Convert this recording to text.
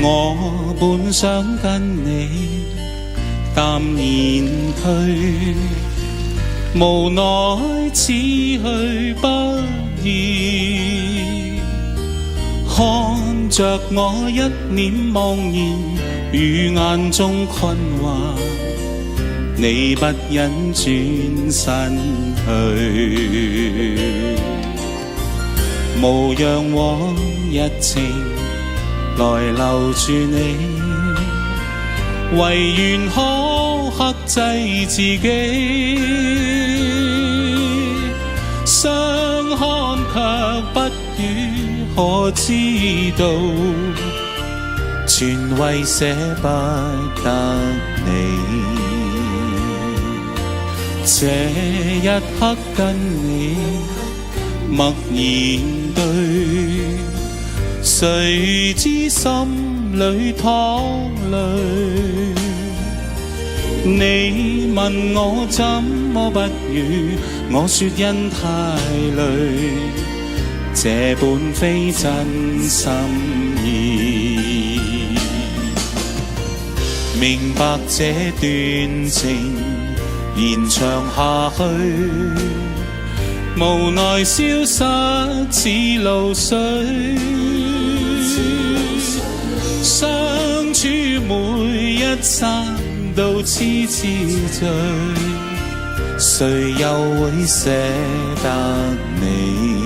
我本想跟你淡然退，無奈此去不易。看着我一臉茫然，與眼中困惑，你不忍轉身去，無讓往日情來留住你，唯願可克制自己，相看卻不語，可知道全為捨不得你。這一刻跟你默然對，誰知心裏淌淚。你問我怎麼不語，我說因太累，這本非真心意。明白這段情延長下去，無奈消失似露水，相處每一剎都痴痴醉，誰又會捨得你？